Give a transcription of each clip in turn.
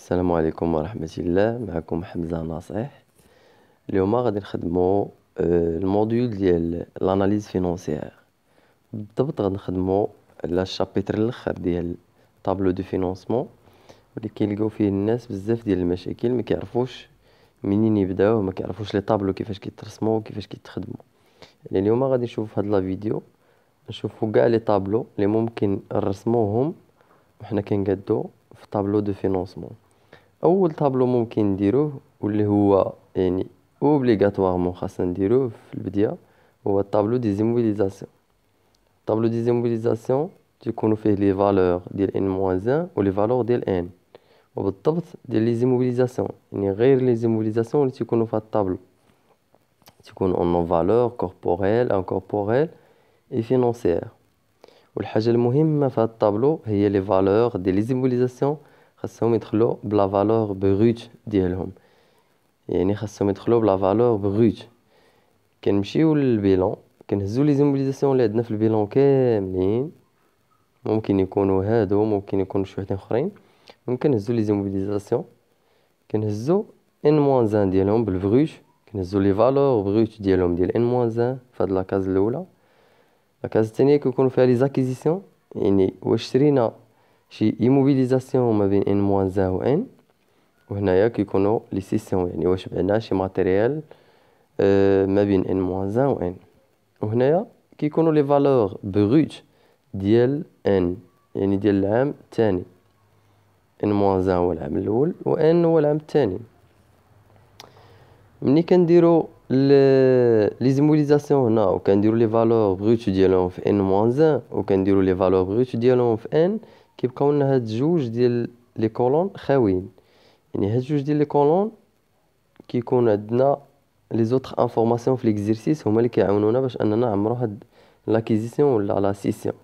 السلام عليكم ورحمة الله. معكم حمزة ناصح. اليوم غادي نخدمو الموديول ديال لاناليز فينونسيير. بالضبط غادي نخدمو على الشابيتر الاخر ديال طابلو دو فينونسمون، واللي كيلقاو فيه الناس بزاف ديال المشاكل، ما كيعرفوش منين يبداو، ما كيعرفوش لي طابلو كيفاش كيترسموا وكيفاش كيتخدموا. يعني اليوم غادي نشوف في هاد لا فيديو نشوفوا كاع لي طابلو اللي ممكن نرسموهم وحنا كنقادو في طابلو دو فينونسمون. اول طابلو ممكن نديروه واللي هو يعني اوبليغاتوارمون خاصنا نديروه في البدايه هو الطابلو دي زيموبيليزاسيون. الطابلو دي زيموبيليزاسيون تيكونوا فيه لي فالور ديال ان موان 1 ولي فالور ديال ان، وبالضبط ديال لي زيموبيليزاسيون يعني غير لي زيموبيليزاسيون اللي تيكونوا في هاد الطابلو تيكونوا اون فالور كوربوريل انكوربوريل اي فينونسيير. والحاجه المهمه في هاد الطابلو هي لي فالور ديال لي زيموبيليزاسيون خاصهم يدخلوا بلا فالور بروت ديالهم، يعني خاصهم يدخلوا بلا فالور بروت. كنمشيو للبيلون كنهزو لي زيموبيليزاسيون اللي عندنا في البيلون كاملين، ممكن يكونوا هادو ممكن يكونوا شي وحدين اخرين، ممكن نهزو لي زيموبيليزاسيون كنهزو ان موان 1 ديالهم بالبروت، كنهزو لي فالور بروت ديالهم ديال ان موان 1 في هاد لاكاز الاولى. لاكاز الثانيه كيكونوا فيها لي زاكيزيسيون، يعني واش شرينا شي ايموبيليزاسيون ما بين ان موان 1 و ان، وهنايا كيكونوا لي سيسيون يعني واش بعنا شي ماتيريال ما بين ان موان 1 و ان. وهنايا كيكونوا لي فالور بروت ديال ان، يعني ديال العام الثاني. ان موان 1 هو العام الاول و ان هو العام الثاني. ملي كنديروا لي زيموبيليزاسيون هنا وكنديروا لي فالور بروت ديالهم في ان موان 1 وكنديروا لي فالور بروت ديالهم في ان، كيبقاو لنا هاد جوج ديال لي كولون خاويين. يعني هاد جوج ديال لي كولون كيكون عندنا لي زوطخ انفورماسيون في ليكزيرسيس هما اللي كيعاونونا باش اننا نعمرو هاد لاكيزيسيون ولا لا سيسيون.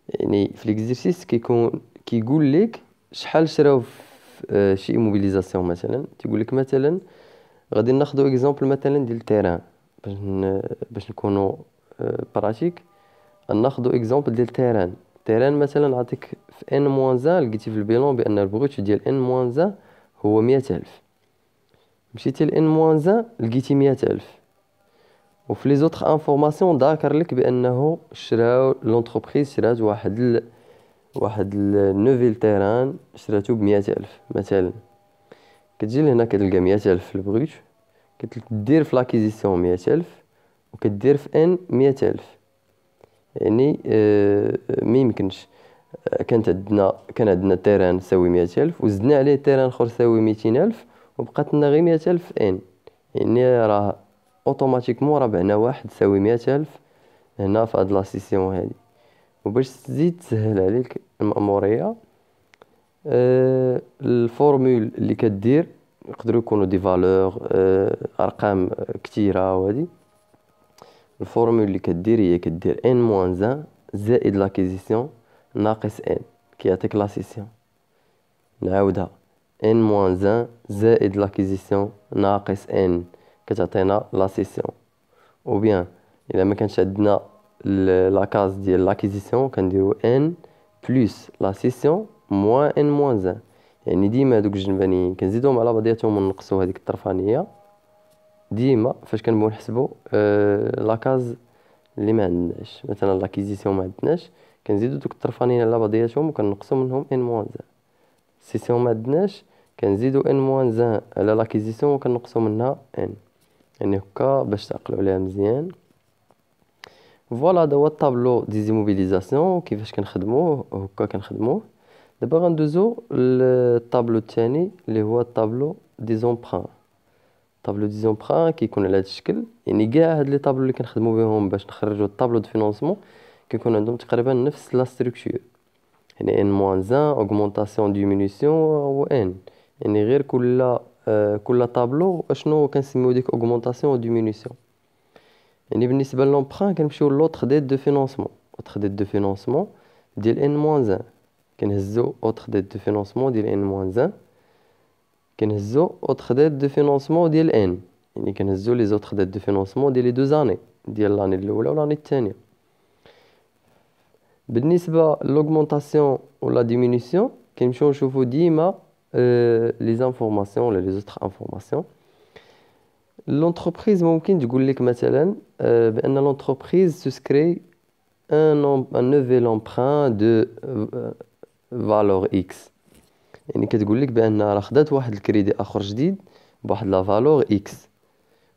يعني في ليكزيرسيس كيقول لك شحال شراو في شي موبيليزاسيون. مثلا تيقول لك مثلا غادي ناخذوا اكزامبل مثلا ديال التيران باش نكونوا براتيك. ناخذوا اكزامبل ديال التيران مثلا عطيك في ان موان 1 لقيتي في البيلون بان البروت ديال ان موان 1 هو 100000. مشيتي ل ان موان 1 لقيتي 100000، وفي لي زوطخ انفورماسيون ذاكر لك بانه شراو لونتربريز شرات واحد النوفيل تيران شراتو ب 100000 مثلا. كتجي لهنا كتلقى 100000 في البروت، كدير في لاكيزيسيون 100000 وكدير في ان 100000. يعني ما يمكنش كان عندنا تيران تساوي 100000 وزدنا عليه تيران اخر تساوي 200000 وبقات لنا غير 100000 في ان. يعني راه اوتوماتيكمون ربعنا واحد تساوي 100000 هنا في هاد لا سيسيون هادي. وباش تزيد تسهل عليك المأمورية، الفورمول اللي كدير يقدروا يكونوا دي فالور ارقام كثيره. وهادي الفورمول اللي كدير هي كدير ان موان 1 زائد لاكيزيسيون ناقص ان كيعطيك لا سيسيون. نعاودها، ان موان 1 زائد لاكيزيسيون ناقص ان كتعطينا لا سيسيون. او بيان الا ما كانش عندنا لاكاز ديال لاكيزيسيون كنديرو ان بلس لا سيسيون موان ان موان 1. يعني ديما هادوك الجنبانيين كنزيدوهم على بعضياتهم ونقصوا هذيك الطرفانيه. ديما فاش كنبغيو نحسبوا لاكاز اللي ما عندناش، مثلا لاكيزيسيون ما عندناش، كنزيدو دوك الطرفانين على بعضياتهم وكنقصوا منهم ان موان 1. سيسيون ما عندناش كنزيدو ان موان 1 على لاكيزيسيون وكنقصوا منها ان. يعني هكا باش تعقلوا عليها مزيان. فوالا هذا هو الطابلو دي زيموبيليزاسيون كيفاش كنخدموه هكا كنخدموه. دابا غندوزو للطابلو الثاني اللي هو الطابلو دي زومبران. الطابلو دي زومبران كيكون على هذا الشكل. يعني كاع هاد لي طابلو اللي كنخدمو بهم باش نخرجوا الطابلو دو فينونسمون كيكون عندهم تقريبا نفس لا ستركتور. يعني ان موان 1 اوغمونطاسيون ديمينيسيون و ان، يعني غير كل طابلو اشنو كنسميو ديك اوغمونطاسيون و ديمينيسيون. يعني بالنسبه للومبران كنمشيو لوطخ ديت دو فينونسمون. اوطخ ديت دو فينونسمون ديال ان موان 1 كنهزو اوطخ ديت دو فينونسمون ديال ان موان 1 كنهزو اوطخ ديت دو فينونسمون ديال ان. يعني كنهزو لي زوطخ ديت دو فينونسمون ديال لي دو زاني ديال لاني الاولى ولاني الثانيه. بالنسبه لوغمونطاسيون ولا ديمينيسيون كنمشيو نشوفو ديما les informations ولا les autres informations. L'entreprise ممكن تقول لك مثلا بأن l'entreprise souscrit un nouvel emprunt de valeur X. يعني كتقول لك بأن راه خدات واحد الكريدي آخر جديد بواحد لا فالور X،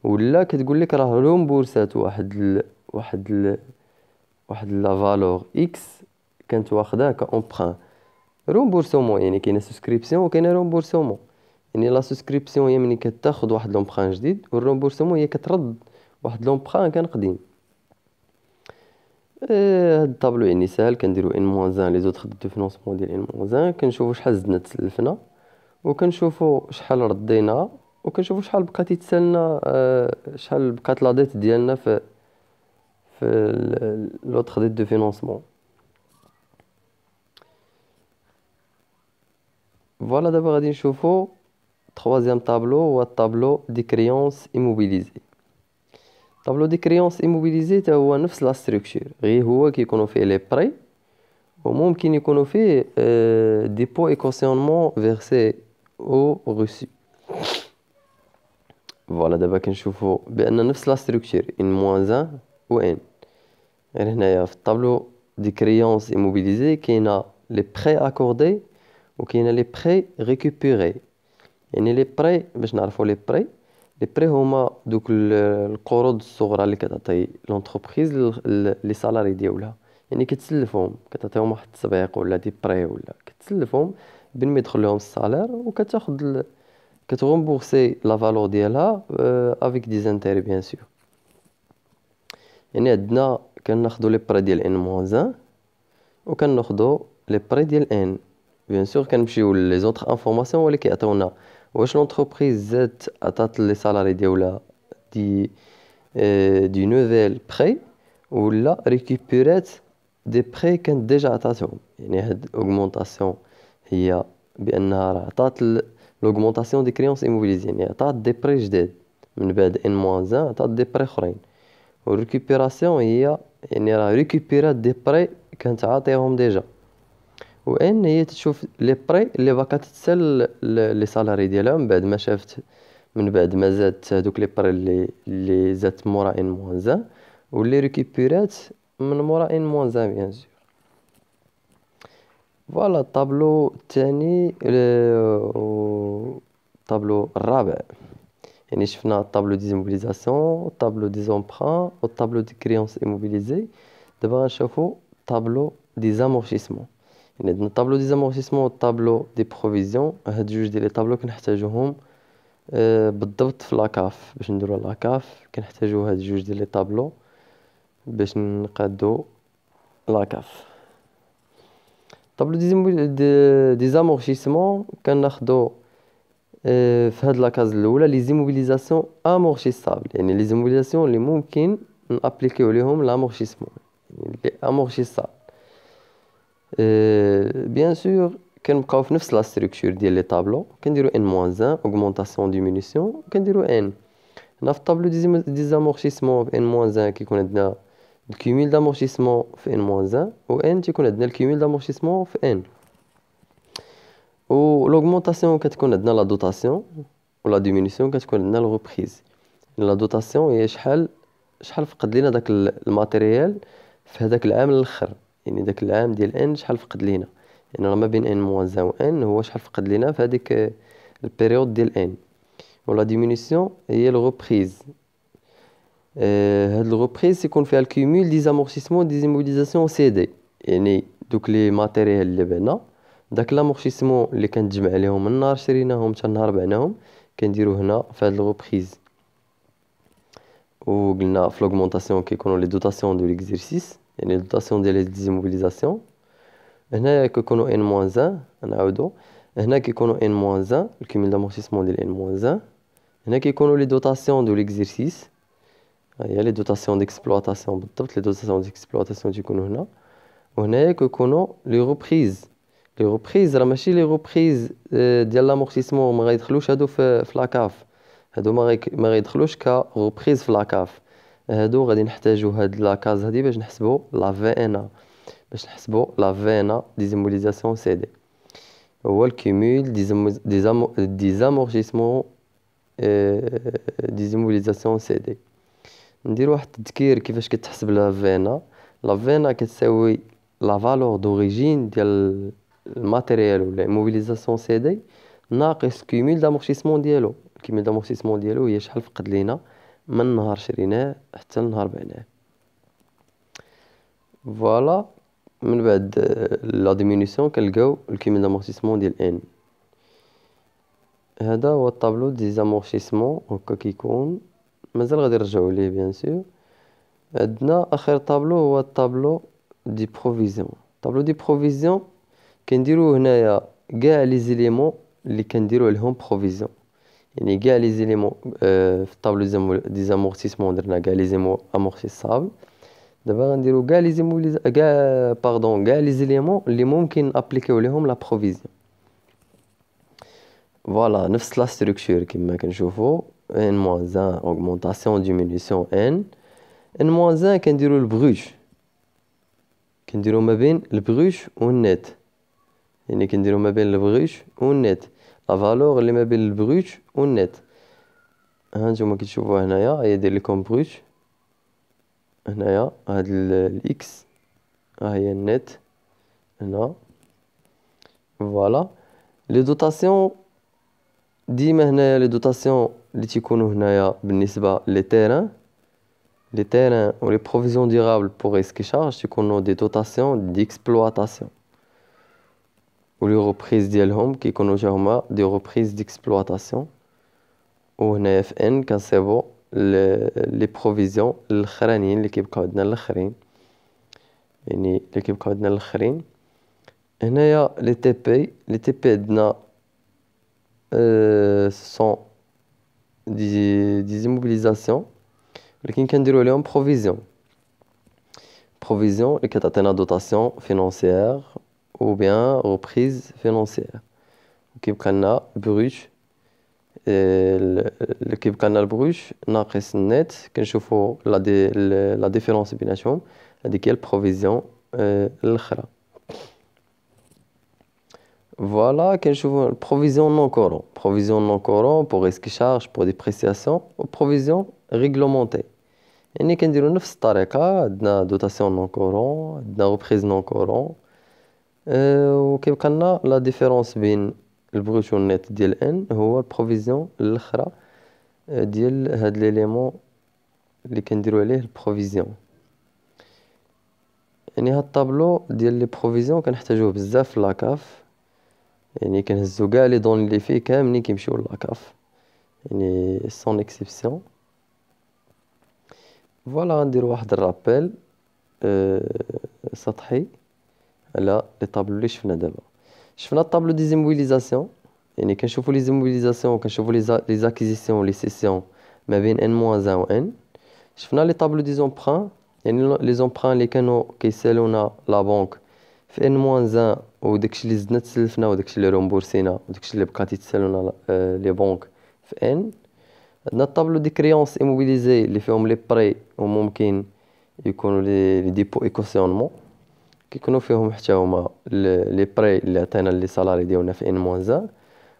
ولا كتقول لك راه رومبورسات واحد لا فالور X كانت واخداه كأمبران. رومبورسومون يعني كاينه سوسكريبسيون وكاينه رومبورسومون. يعني لا سوسكريبسيون هي ملي كتاخد واحد لومبران جديد، والرومبورسومون هي كترد واحد لومبران كان قديم. هاد الطابلو يعني ساهل، كنديرو ان موان 1 لي زوتر دو فينونسمون ديال ان موان 1، كنشوفو شحال زدنا تسلفنا، وكنشوفو شحال ردينا، وكنشوفو شحال بقات يتسالنا، شحال بقات لا ديت ديالنا في لوتر ديت دو فينونسمون. فوالا دابا غادي نشوفو troisième tableau هو الطابلو دي كريونس immobilisées. الطابلو دي كريونس immobilisées تا هو نفس لا ستركتور، غير هو كيكونوا فيه لي بري وممكن يكونوا فيه ديبو اي كوسيونمون فيرسي او روسي. فوالا دابا كنشوفوا بان نفس لا ستركتور ان موان 1 و ان. غير هنايا في الطابلو دي كريونس immobilisées كاينه لي بري اكوردي وكاينه لي بري ريكوبيري. يعني لي بري باش نعرفوا لي بري هما دوك القروض الصغرى اللي كتعطي لونتربريز لي سالاري ديالها. يعني كتسلفهم، كتعطيهم واحد التسبيق ولا دي بري، ولا كتسلفهم بين ما يدخل لهم السالير، وكتاخد كتغومبورسي لا فالور ديالها افيك دي زانتيري بيان سور. يعني عندنا كناخدو لي بري ديال ان موان 1 وكناخدو لي بري ديال ان. بيان سور كنمشيو لي زوطر انفورماسيون اللي كيعطيونا واش لونتربريز زادت عطات لي سالاري ديالها دي نوفيل بري، ولا ريكوبيرات دي بري كانت ديجا عطاتهم. يعني هاد اوغمونطاسيون هي بانها راه عطات لوغمونطاسيون دي كريونس ايموبيليزي، يعني عطات دي بري جداد من بعد ان موان 1 عطات دي بري اخرين. والريكوبيراسيون هي يعني راه ريكوبيرات دي بري كانت عاطيهم ديجا. وان هي تشوف لي بري اللي باقا تتسال لي سالاري ديالها من بعد ما زادت هذوك لي بري اللي زادت مورا ان موان 1 واللي ريكوبيرات من مورا ان موان 1 بيان سور. فوالا الطابلو الثاني الطابلو الرابع، يعني شفنا الطابلو دي زيموبيليزاسيون، الطابلو دي زومبران، والطابلو دي كريونس ايموبيليزي. دابا غنشوفو الطابلو دي زامورتيسمون. يعني عندنا الطابلو دي زامورتيسمون والطابلو دي بروفيزيون. هاد جوج ديال لي طابلو كنحتاجوهم بالضبط في لاكاف. باش نديرو لاكاف كنحتاجو هاد جوج ديال لي طابلو باش نقادو لاكاف. طابلو دي زامورتيسمون كناخدو في هاد لاكاز الاولى لي زيموبيليزاسيون امورتيسابل، يعني لي زيموبيليزاسيون اللي ممكن نابليكيو ليهم لامورتيسمون، يعني لي امورتيسابل. بيان سور كنبقاو في نفس لا ستركتور ديال لي طابلو، كنديرو ان موان 1 اوغمونطاسيون ديمينيسيون، كنديرو ان. هنا في الطابلو دي زامورتيسمون في ان موان 1 كيكون عندنا الكيميل دامورتيسمون في ان موان 1 و ان تيكون عندنا الكيميل دامورتيسمون في ان. و لوغمونطاسيون كتكون عندنا لا دوطاسيون، و لا ديمينيسيون كتكون عندنا الغوبريز. لا دوطاسيون هي شحال فقد لينا داك الماتيريال في هذاك العام الاخر، يعني داك العام ديال ان شحال فقد لينا. يعني راه ما بين ان موان 1 و ان هو شحال فقد لينا في هذيك البيريود ديال ان. ولا ديمينيسيون هي الغوبريز. هاد الغوبريز يكون فيها الكيمول دي زامورتيسمون دي زيموبيليزاسيون سي دي، يعني دوك لي ماتيريال اللي بعنا داك لامورتيسمون اللي كنتجمع عليهم من نهار شريناهم حتى نهار بعناهم كنديرو هنا في هاد الغوبريز. وقلنا في لوغمونطاسيون كيكونوا لي دوطاسيون دو ليكزيرسيس، يعني لي دوطاسيون ديال لي زيموبيليزاسيون. هنايا كيكونوا ان موان 1 نعاودو، هنا كيكونوا ان موان 1 الكيمول دامورتيسمون ديال ان موان 1. هنا كيكونوا لي دوطاسيون دو ليكزيرسيس، هي لي دوطاسيون ديكسبلوطاسيون بالضبط، لي دوطاسيون ديكسبلوطاسيون تيكونوا هنا. وهنايا كيكونوا لي غوبريز. لي غوبريز راه ماشي لي غوبريز ديال لامورتيسمون ما غيدخلوش هادو في لاكاف، هادو ما غيدخلوش كغوبريز في لاكاف. هادو غادي نحتاجو هاد لاكاز هادي باش نحسبو لا في ان، باش نحسبو لا في ان دي زيموبيليزاسيون سي دي. هو الكيمول ديزامورتيسمون ديزيموبيليزاسيون سي دي. ندير واحد التذكير كيفاش كتحسب لا فينا. لا فينا كتساوي لا فالور دوريجين ديال الماتيريال ولا موبيليزاسيون سي دي ناقص كيمول دامورتيسمون ديالو. الكيمول دامورتيسمون ديالو هي شحال فقد لينا من نهار شريناه حتى لنهار بعناه. فوالا من بعد لا ديمينيسيون كنلقاو الكيمول دامورتيسمون ديال ان. هذا هو الطابلو ديزامورتيسمون هكا كيكون. مازال غادي نرجعو ليه بيان سور. عندنا اخر طابلو هو الطابلو دي بروفيزيون. طابلو دي بروفيزيون كنديرو هنايا كاع لي زيليمون اللي كنديرو عليهم بروفيزيون. يعني كاع لي زيليمون في الطابلو ديزامورتيسمون درنا كاع لي زيمو امورتيسابل. دابا غنديرو كاع لي زيمو كاع لي زيليمون اللي ممكن ابليكيو ليهم لا بروفيزيون. فوالا نفس لا ستركتور كما كنشوفو ان موان 1 اوغمونطاسيون ديمينيسيون ان موان 1 كنديرو البروش. كنديرو ما بين البروش والنيت. يعني كنديرو ما بين البروش والنيت لا فالور اللي ما بين البروش والنيت. ها نتوما كتشوفوها هنايا هي داير لكم بروش. هنايا هاد الاكس ها هي النيت هنا. فوالا لي دوطاسيون ديما هنايا لي دوطاسيون اللي تيكونوا هنايا بالنسبه لي تيران و لي بروفيزيون ديرابل بور ريسك شارج تيكونوا دي دوطاسيون ديكسبلواتاسيون و لي روبريز ديالهم كيكونوا حتى هما دي روبريز ديكسبلواتاسيون. و هنايا في ان كنصيبو لي بروفيزيون الاخرانيين اللي كيبقاو عندنا الاخرين. يعني اللي كيبقاو عندنا الاخرين هنايا لي تي بي عندنا سون ديزيموبيليزاسيون ولكن كنديرو عليهم بروفيزيون اللي كتعطينا دوطاسيون فينونسيير ou bien reprise financière. كيبقى لنا بروش اللي كيبقى لنا البروش ناقص النت كنشوفو لا ديفيرونس بيناتهم. هذيك هي البروفيزيون الاخرى. فوالا كنشوفو البروفيزيون نون كورون بور ريسك شارج بور ديبريسياسيون و بروفيزيون ريغلومونتي. يعني كنديرو نفس الطريقه. عندنا دوطاسيون نون كورون عندنا روبريز نون كورون وكيبقى لنا لا ديفيرونس بين البروش والنيت ديال ان هو البروفيزيون الاخرى ديال هاد ليليمون اللي كنديرو عليه البروفيزيون. يعني هاد الطابلو ديال لي بروفيزيون كنحتاجوه بزاف في لاكاف. يعني كنهزو كاع لي دون اللي فيه كاملين كيمشيو لاكاف يعني سون اكسيبسيون. فوالا غنديرو واحد الرابيل سطحي على لي طابلو اللي شفنا الطابلو دي زيموبيليزاسيون. يعني كنشوفو لي زيموبيليزاسيون وكنشوفو لي زاكيزيسيون لي سيسيون ما بين ان موان 1 و ان. شفنا لي طابلو دي زومبران. يعني لي زومبران اللي كانوا كيسالونا لا بنك في ان موان 1 وداكشي اللي زدنا تسلفنا وداكشي اللي رومبورسينا وداكشي اللي بقى تيتسالونا لي بنك في ان. عندنا الطابلو دي كريونس ايموبيليزي اللي فيهم لي بري وممكن يكونوا لي ديبو ايكوسيونمون كيكونوا فيهم حتى هما لي بري اللي عطينا لي سالاري ديالنا في ان موان 1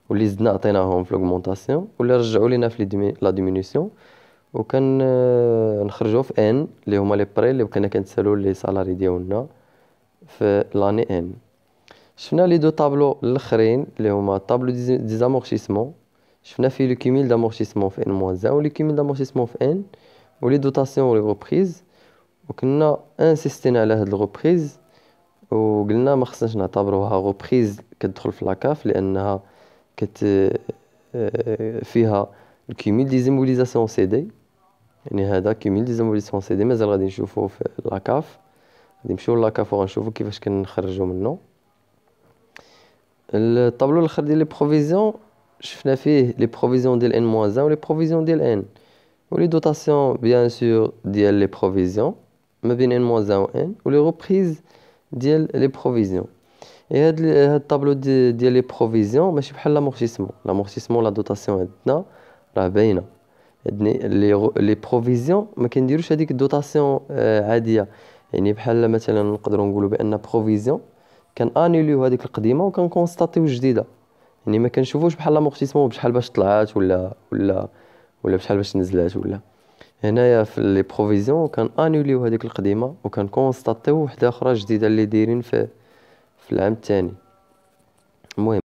واللي زدنا عطيناهم في لوغمونطاسيون واللي رجعوا لينا في لا ديمينيسيون وكان نخرجوا في ان اللي هما لي بري اللي بقينا كنتسالوا لي سالاري ديالنا في لاني ان. شفنا لي دو طابلو الاخرين اللي هما طابلو ديزامورتيسمون. شفنا فيه لو كيميل دامورتيسمون في ان موان 1 ولي كيميل دامورتيسمون في ان ولي دوطاسيون ولي روبريز. وكنا انسيستينا على هاد الروبريز وقلنا ما خصناش نعتبروها روبريز كتدخل في لاكاف لانها فيها الكيميل ديزيموبيليزاسيون سي دي. يعني هذا كيميل ديزيموبيليزاسيون سي دي مازال غادي نشوفوه في لاكاف. غادي نمشيو لاكاف وغنشوفو كيفاش كنخرجو منه. الطابلو الاخر ديال لي بروفيزيون شفنا فيه لي بروفيزيون ديال ان موان 1 ولي بروفيزيون ديال ان ولي دوطاسيون بيان سور ديال لي بروفيزيون ما بين ان موان 1 و ان ولي روبريز ديال لي بروفيزيون. هاد الطابلو ديال لي بروفيزيون ماشي بحال لامورتيسمون لا دوطاسيون عندنا راه باينه. لي بروفيزيون ما كنديروش هذيك الدوطاسيون عاديه. يعني بحال مثلا نقدروا نقولوا بان بروفيزيون انيوليو هذيك القديمه وكنكونستاتيو الجديده. يعني ما كنشوفوش بحال لامورتيسمون بشحال باش طلعات ولا بشحال باش نزلات ولا. هنايا في لي بروفيزيون انيوليو هذيك القديمه وكنكونستاتيو وحده اخرى جديده اللي دايرين في العام الثاني. المهم